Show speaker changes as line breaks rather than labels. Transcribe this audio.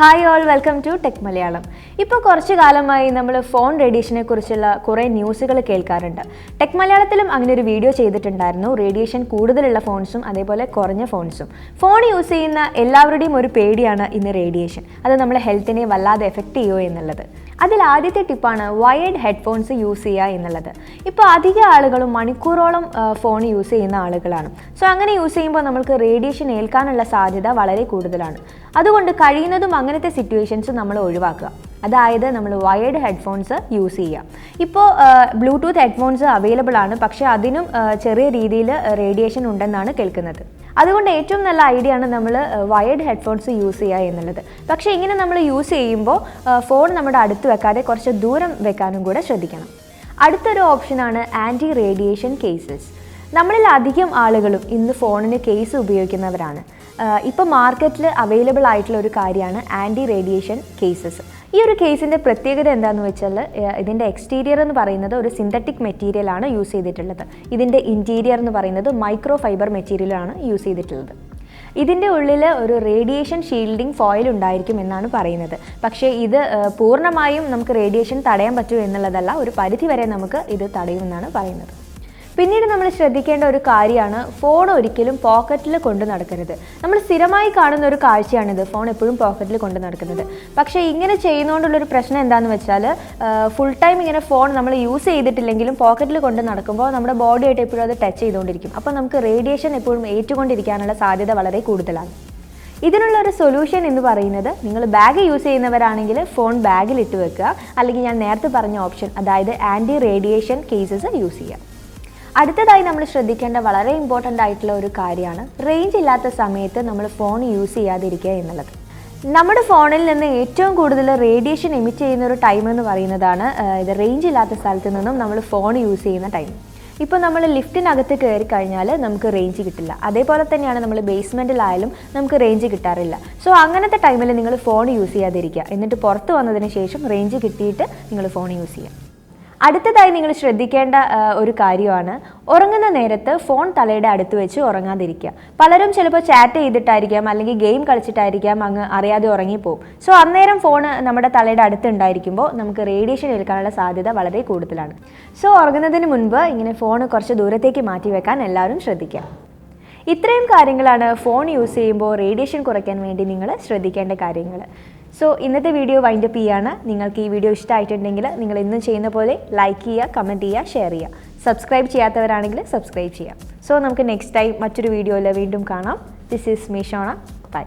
Hi all, welcome to Tech Malayalam. ഇപ്പോൾ കുറച്ച് കാലമായി നമ്മൾ ഫോൺ റേഡിയേഷനെ കുറിച്ചുള്ള കുറേ ന്യൂസുകൾ കേൾക്കാറുണ്ട്. ടെക് മലയാളത്തിലും അങ്ങനെ ഒരു വീഡിയോ ചെയ്തിട്ടുണ്ടായിരുന്നു. റേഡിയേഷൻ കൂടുതലുള്ള ഫോൺസും അതേപോലെ കുറഞ്ഞ ഫോൺസും. ഫോൺ യൂസ് ചെയ്യുന്ന എല്ലാവരുടെയും ഒരു പേടിയാണ് ഇന്ന് റേഡിയേഷൻ. അത് നമ്മുടെ ഹെൽത്തിനെ വല്ലാതെ എഫക്റ്റ് ചെയ്യുമോ എന്നുള്ളത്. അതിൽ ആദ്യത്തെ ടിപ്പാണ് വയേർഡ് ഹെഡ്ഫോൺസ് യൂസ് ചെയ്യുക എന്നുള്ളത്. ഇപ്പോൾ അധിക ആളുകളും മണിക്കൂറോളം ഫോൺ യൂസ് ചെയ്യുന്ന ആളുകളാണ്. സോ അങ്ങനെ യൂസ് ചെയ്യുമ്പോൾ നമുക്ക് റേഡിയേഷൻ ഏൽക്കാനുള്ള സാധ്യത വളരെ കൂടുതലാണ്. അതുകൊണ്ട് കഴിയുന്നതും അങ്ങനത്തെ സിറ്റുവേഷൻസ് നമ്മൾ ഒഴിവാക്കുക. അതായത് നമ്മൾ വയേർഡ് ഹെഡ്ഫോൺസ് യൂസ് ചെയ്യുക. ഇപ്പോൾ ബ്ലൂടൂത്ത് ഹെഡ്ഫോൺസ് അവൈലബിൾ ആണ്, പക്ഷേ അതിനും ചെറിയ രീതിയിൽ റേഡിയേഷൻ ഉണ്ടെന്നാണ് കേൾക്കുന്നത്. അതുകൊണ്ട് ഏറ്റവും നല്ല ഐഡിയ ആണ് നമ്മൾ വയേർഡ് ഹെഡ്ഫോൺസ് യൂസ് ചെയ്യുക എന്നുള്ളത്. പക്ഷേ ഇങ്ങനെ നമ്മൾ യൂസ് ചെയ്യുമ്പോൾ ഫോൺ നമ്മുടെ അടുത്ത് വെക്കാതെ കുറച്ച് ദൂരം വെക്കാനും കൂടെ ശ്രദ്ധിക്കണം. അടുത്തൊരു ഓപ്ഷനാണ് ആൻറ്റി റേഡിയേഷൻ കേസസ്. നമ്മളിൽ അധികം ആളുകളും ഇന്ന് ഫോണിന് കേസ് ഉപയോഗിക്കുന്നവരാണ്. ഇപ്പോൾ മാർക്കറ്റിൽ അവൈലബിൾ ആയിട്ടുള്ള ഒരു കാര്യമാണ് ആൻറ്റി റേഡിയേഷൻ കേസസ്. ഈ ഒരു കേസിൻ്റെ പ്രത്യേകത എന്താണെന്ന് വെച്ചാൽ ഇതിൻ്റെ എക്സ്റ്റീരിയർ എന്ന് പറയുന്നത് ഒരു സിന്തറ്റിക് മെറ്റീരിയലാണ് യൂസ് ചെയ്തിട്ടുള്ളത്. ഇതിൻ്റെ ഇൻറ്റീരിയർ എന്ന് പറയുന്നത് മൈക്രോ ഫൈബർ മെറ്റീരിയലാണ് യൂസ് ചെയ്തിട്ടുള്ളത്. ഇതിൻ്റെ ഉള്ളിൽ ഒരു റേഡിയേഷൻ ഷീൽഡിംഗ് ഫോയിൽ ഉണ്ടായിരിക്കും എന്നാണ് പറയുന്നത്. പക്ഷേ ഇത് പൂർണ്ണമായും നമുക്ക് റേഡിയേഷൻ തടയാൻ പറ്റുമോ എന്നുള്ളതല്ല, ഒരു പരിധി വരെ നമുക്ക് ഇത് തടയുമെന്നാണ് പറയുന്നത്. പിന്നീട് നമ്മൾ ശ്രദ്ധിക്കേണ്ട ഒരു കാര്യമാണ് ഫോൺ ഒരിക്കലും പോക്കറ്റിൽ കൊണ്ട് നടക്കരുത്. നമ്മൾ സ്ഥിരമായി കാണുന്ന ഒരു കാഴ്ചയാണിത്, ഫോൺ എപ്പോഴും പോക്കറ്റിൽ കൊണ്ട് നടക്കുന്നത്. പക്ഷേ ഇങ്ങനെ ചെയ്യുന്നതുകൊണ്ടുള്ളൊരു പ്രശ്നം എന്താണെന്ന് വെച്ചാൽ ഫുൾ ടൈം ഇങ്ങനെ ഫോൺ നമ്മൾ യൂസ് ചെയ്തിട്ടില്ലെങ്കിലും പോക്കറ്റിൽ കൊണ്ട് നടക്കുമ്പോൾ നമ്മുടെ ബോഡിയായിട്ട് എപ്പോഴും അത് ടച്ച് ചെയ്തുകൊണ്ടിരിക്കും. അപ്പോൾ നമുക്ക് റേഡിയേഷൻ എപ്പോഴും ഏറ്റുകൊണ്ടിരിക്കാനുള്ള സാധ്യത വളരെ കൂടുതലാണ്. ഇതിനുള്ള ഒരു സൊല്യൂഷൻ എന്ന് പറയുന്നത്, നിങ്ങൾ ബാഗ് യൂസ് ചെയ്യുന്നവരാണെങ്കിൽ ഫോൺ ബാഗിൽ ഇട്ട് വെക്കുക, അല്ലെങ്കിൽ ഞാൻ നേരത്തെ പറഞ്ഞ ഓപ്ഷൻ, അതായത് ആൻറ്റി റേഡിയേഷൻ കേസസ് യൂസ് ചെയ്യുക. അടുത്തതായി നമ്മൾ ശ്രദ്ധിക്കേണ്ട വളരെ ഇമ്പോർട്ടൻ്റ് ആയിട്ടുള്ള ഒരു കാര്യമാണ് റേഞ്ച് ഇല്ലാത്ത സമയത്ത് നമ്മൾ ഫോൺ യൂസ് ചെയ്യാതിരിക്കുക എന്നുള്ളത്. നമ്മുടെ ഫോണിൽ നിന്ന് ഏറ്റവും കൂടുതൽ റേഡിയേഷൻ എമിറ്റ് ചെയ്യുന്ന ഒരു ടൈം എന്ന് പറയുന്നതാണ് ഇത് റേഞ്ച് ഇല്ലാത്ത സ്ഥലത്ത് നിന്നും നമ്മൾ ഫോൺ യൂസ് ചെയ്യുന്ന ടൈം. ഇപ്പോൾ നമ്മൾ ലിഫ്റ്റിനകത്ത് കയറി കഴിഞ്ഞാൽ നമുക്ക് റേഞ്ച് കിട്ടില്ല. അതേപോലെ തന്നെയാണ് നമ്മൾ ബേസ്മെൻറ്റിലായാലും നമുക്ക് റേഞ്ച് കിട്ടാറില്ല. സോ അങ്ങനത്തെ ടൈമിൽ നിങ്ങൾ ഫോൺ യൂസ് ചെയ്യാതിരിക്കുക. എന്നിട്ട് പുറത്ത് വന്നതിന് ശേഷം റേഞ്ച് കിട്ടിയിട്ട് നിങ്ങൾ ഫോൺ യൂസ് ചെയ്യുക. അടുത്തതായി നിങ്ങൾ ശ്രദ്ധിക്കേണ്ട ഒരു കാര്യമാണ് ഉറങ്ങുന്ന നേരത്ത് ഫോൺ തലയുടെ അടുത്ത് വെച്ച് ഉറങ്ങാതിരിക്കുക. പലരും ചിലപ്പോൾ ചാറ്റ് ചെയ്തിട്ടായിരിക്കാം, അല്ലെങ്കിൽ ഗെയിം കളിച്ചിട്ടായിരിക്കാം അങ്ങ് അറിയാതെ ഉറങ്ങിപ്പോവും. സോ അന്നേരം ഫോൺ നമ്മുടെ തലയുടെ അടുത്ത് ഉണ്ടായിരിക്കുമ്പോൾ നമുക്ക് റേഡിയേഷൻ ഏൽക്കാനുള്ള സാധ്യത വളരെ കൂടുതലാണ്. സോ ഉറങ്ങുന്നതിന് മുൻപ് ഇങ്ങനെ ഫോൺ കുറച്ച് ദൂരത്തേക്ക് മാറ്റി വെക്കാൻ എല്ലാവരും ശ്രദ്ധിക്കുക. ഇത്രയും കാര്യങ്ങളാണ് ഫോൺ യൂസ് ചെയ്യുമ്പോൾ റേഡിയേഷൻ കുറയ്ക്കാൻ വേണ്ടി നിങ്ങൾ ശ്രദ്ധിക്കേണ്ട കാര്യങ്ങൾ. സോ ഇന്നത്തെ വീഡിയോ വൈൻഡപ്പ് ചെയ്യാണ്. നിങ്ങൾക്ക് ഈ വീഡിയോ ഇഷ്ടമായിട്ടുണ്ടെങ്കിൽ നിങ്ങൾ ഇന്നും ചെയ്യുന്ന പോലെ ലൈക്ക് ചെയ്യുക, കമൻറ്റ് ചെയ്യുക, ഷെയർ ചെയ്യുക. സബ്സ്ക്രൈബ് ചെയ്യാത്തവരാണെങ്കിൽ സബ്സ്ക്രൈബ് ചെയ്യാം. സോ നമുക്ക് നെക്സ്റ്റ് ടൈം മറ്റൊരു വീഡിയോയിൽ വീണ്ടും കാണാം. This is me Shona. By.